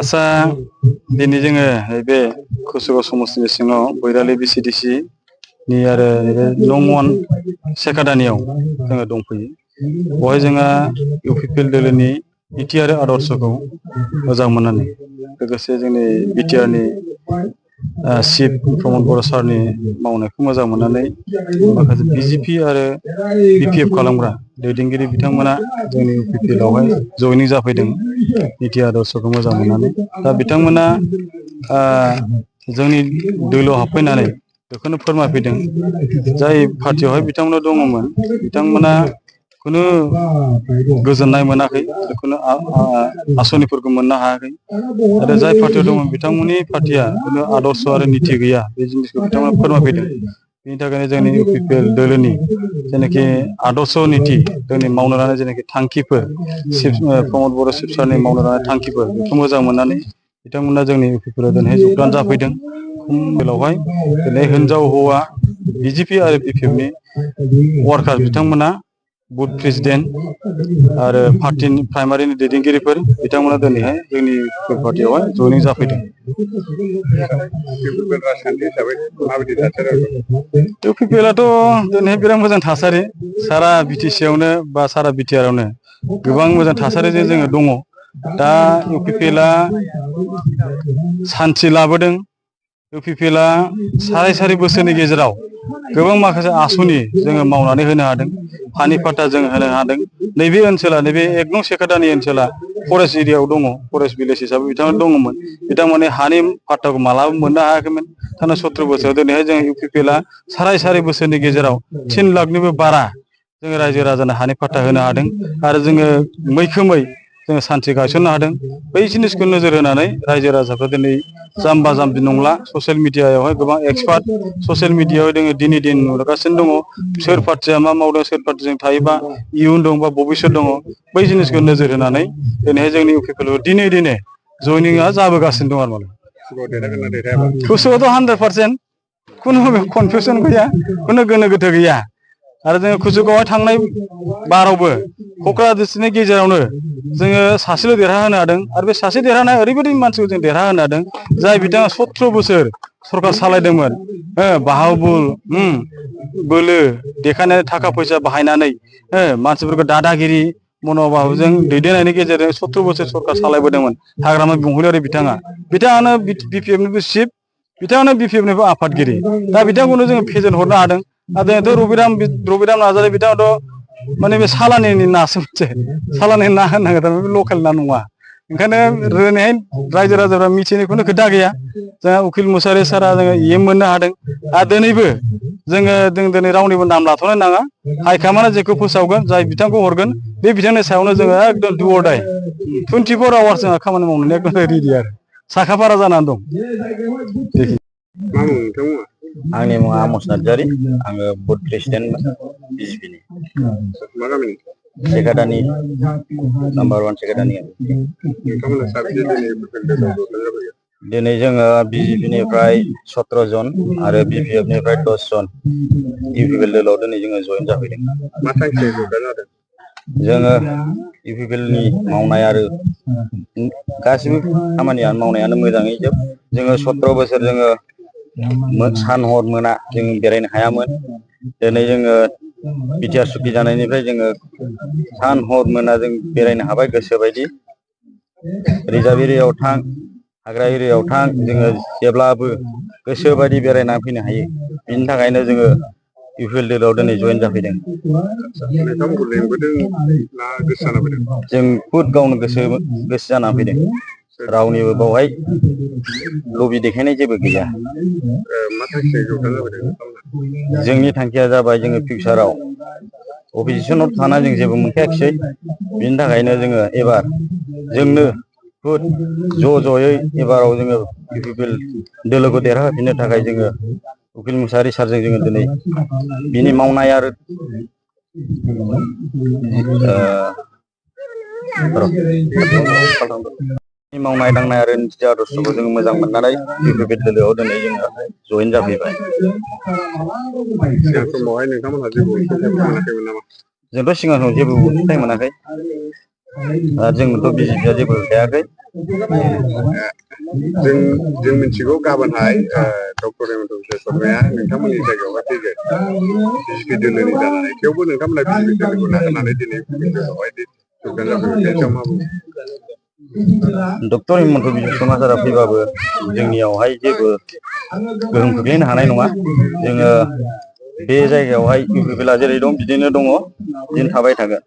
आसा दिनै जोङो नैबे कुसुगाव समस्तिनि सिङाव बैरालि बिसिडिसि नि आरो नैबे नंमन सेकादानियाव जोङो दंफैयो। बेवहाय जोंहा इउपिपिएल दोलोनि इथि आरो आदर्शखौ मोजां मोननानै लोगोसे जोंनि बिटिआरनि चिफ प्रमद बर' सारनि मावनायखौ मोजां मोननानै माखासे बिजेपि आरो बिपिएफ खालामग्रा दैदेनगिरि बिथांमोना जोंनि इउपिपिएलआवहाय जयनिं जाफैदों इथि आदर्शखौ मोजां मोननानै। दा बिथांमोना जोंनि दोलोआव हाबफैनानै बेखौनो फोरमायफैदों जाय पार्टियावहाय बिथांमोना दङमोन बिथांमोना खुनु गोजोननाय मोनाखै जिखुनु आसनिफोरखौ मोननो हायाखै आरो जाय पार्टियाव दङ बिथांमोननि पार्टिया खुनु आदर्श आरो निथि गैया बे जिनिसखौ बिथांमोना फोरमायफैदों। बेनि थाखायनो जोंनि इउपिपिएल दोलोनि जेनाखि आदर्श निथि जोंनि मावनो लानाय जेनाखि थांखिफोर प्रमद बर' शिब सारनि मावनो लानाय थांखिफोर बेखौ मोजां मोननानै बिथांमोना जोंनि इउपिपिएलआव दिनैहाय जगदान जाफैदों। बेवहाय दिनै हिनजाव हौवा बिजेपि आरो बिपिएफनि वार्कार बिथांमोना बुथ प्रेसिडेन्ट आरो पार्टिनि प्राइमारिनि दैदेनगिरिफोर बिथांमोना दिनैहाय जोंनि पार्टियावहाय जयनिं जाफैदों। इउपिपिएलआथ' दिनैहाय बिराद मोजां थासारि सारा बिटिसि आवनो बा सारा बिटिआरआवनो गोबां मोजां थासारिजों जोङो दङ। दा इउपिपिएलआ सान्थि लाबोदों। इउपिपिएलआ साराय सारि बोसोरनि गेजेराव गोबां माखासे आसनि जोङो मावनानै होनो हादों। हानि पाट्टा जों होनो हादों। नैबे ओनसोला नैबे 1 नं सेकादानि ओनसोला फरेस्ट एरियायाव दङ, फरेस्ट भिलेज हिसाबै बिथांमोना दङमोन। बिथांमोननि हानि पाट्टाखौ मालाबा मोननो हायाखैमोन। थारमाने 17 बोसोराव दिनैहाय जों इउपिपिएलआ साराय सारि बोसोरनि गेजेराव 3 लाखनिबो बारा जोङो रायजो राजानो हानि पाट्टा होनो हादों आरो जोङो मैखोमै जोङो सान्थि गायसननो हादों। बै जिनिसखौ नोजोर होनानै रायजो राजाफ्रा दिनै जाम्बा जाम्बि नंला। ससियेल मिडियायावहाय गोबां एक्सपार्ट ससियेल मिडियायाव जोङो दिनै दिन नुगासिनो दङ सोर पार्टिया मा मावदों, सोर पार्टिजों थायोबा इयुन दं बा भबिसत दङ। बै जिनिसखौ नोजोर होनानै दिनैहाय जोंनि इउपिपिएलआव दिनै दिनै जयनिंआ जाबोगासिनो दं आरो माने कुसुगावथ' 100% खुनु कनफिउसन गैया, खुनु गोनो गोथो गैया। आरो जोङो कुसुगावहाय थांनाय बारावबो क'क्राझार डिस्ट्रिक्टनि गेजेरावनो जोङो सासेल' देरहाहोनो हादों आरो बे सासे देरहानाया ओरैबायदि मानसिखौ जों देरहाहोनो हादों जाय बिथाङा 17 बोसोर सरकार सालायदोंमोन। बाहादुर बोलो देखायनानै थाखा फैसा बाहायनानै मानसिफोरखौ दादागिरि मन'भाबजों दैदेननायनि गेजेरजों 17 बोसोर सरकार सालायबोदोंमोन हाग्रामा बुंहुरियारि बिथाङानो बिपिएफनिबो चिफ, बिथाङानो बिपिएफनिबो आफादगिरि। दा बिथांखौनो जोङो फेजेन हरनो हादों। आरो दिनैथ' रबिराम नार्जारि बिथाङाथ' माने बे सालानिनि नासो मोनसे सालानि ना होननांगोन थारमाने बे लकेल ना नङा। ओंखायनो दिनैहाय रायजो राजाफ्रा मिथिनो खुनु खोथा गैया। जोंहा उकिल मुसाहारि सारा जोङो EM मोननो हादों आरो दिनैबो जोङो दिनै रावनिबो नाम लाथ'नो नाङा। हाइकामान्डआ जेखौ फोसावगोन जाय बिथांखौ हरगोन बे बिथांनि सायावनो जोङो एकदम डु अर डाइ 24 आवार्स जोंहा खामानि मावनानै एकदम रेडि आरो साखा फारा जानानै दं। आंनि मुङा आमस नार्जारि, आङो बुथ प्रेसिडेन्टमोन बिजेपिनि। सेकादानि नाम्बार 1 सेकादानि। दिनै जोङो बिजेपिनिफ्राय 17 जन आरो बिपिएफनिफ्राय 10 जन इउपिपिएल दोलोआव दिनै जोङो जयेन जाफैदों। जोङो इउपिपिएलनि मावनाय आरो गासिबो खामानिया मावनायानो मोजाङै जोब। जोङो 17 बोसोर जोङो सान हर मोना जों बेरायनो हायामोन। दिनै जोङो बिटिआर सुक्ति जानायनिफ्राय जोङो सान हर मोना जों बेरायनो हाबाय गोसोबायदि। रिजार्भ एरियायाव थां, हाग्रा एरियायाव थां, जोङो जेब्लाबो गोसोबायदि बेरायना फैनो हायो। बिनि थाखायनो जोङो इउपिपिएल दोलोआव दिनै जयेन जाफैदों। जों खुद गावनो गोसो जाना फैदों। रावनिबो बावहाय लबि देखायनाय जेबो गैया। जोंनि थांखिया जाबाय जोङो फिउचाराव अपोजिसनाव थाना जों जेबो मोनखायाखिसै। बिनि थाखायनो जोङो एबार जोंनो ज'यै एबाराव जोङो इउपिपिएल दोलोखौ देरहाहोफिननो थाखाय जोङो उकिल मुसाहारि सारजों जोङो दिनै बिनि मावनाय आरो मावनाय दांनाय आरो निथि आदर्शखौ जोङो मोजां मोननानै इउपिपिएल दोलोआव दिनै जोङो जयेन जाफैबाय। जोंथ' सिगां समाव जेबो अनसुंथाइ मोनाखै। जोंनोथ' बिजिया जेबो होखायाखै। जों मिथिगौ गाबोनहाय डक्टर हेमन्त बिश्व शर्माया नोंथांमोननि जायगायावहाय फैगोन बिजेपि दोलोनि जानानै, थेवबो नोंथांमोना बिजेपि दोलोखौ नागारनानै दिनै दोलोआवहाय जगदान जाफैबाय, बेनि सायाव मा बुङो? डक्टर हेमन्त बिश्व शर्मा सारा फैबाबो जोंनियावहाय जेबो गोहोम खोख्लैनो हानाय नङा। जोङो बे जायगायावहाय इउपिपिएलआ जेरै दं बिदिनो दङ, बिदिनो थाबाय थागोन।